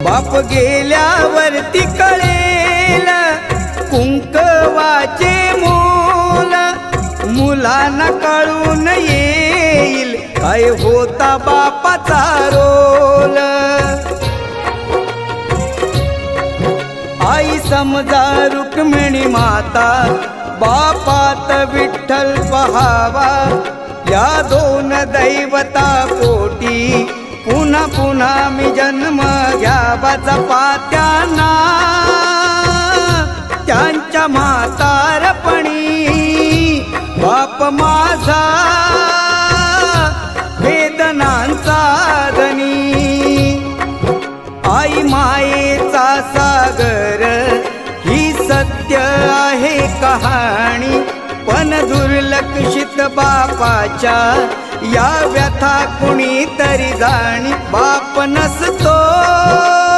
बाप गेल्यावरती कळेल कुंकवाचे मोल, मुलांना कळून येईल काय होता बापाचा रोल. आई समजा रुक्मिणी माता, बापात विठ्ठल पहावा. या दोन दैवता पोटी पुन्हा पुन्हा मी जन्म घ्यावा. जपात्यांना त्यांच्या म्हातारपणी बाप माझा वेदनांचा धनी. आई मायेचा सागर ही सत्य आहे कहाणी, पण दुर्लक्षित बापाच्या या व्यथा कुणी तरी जाणी. बाप नसतो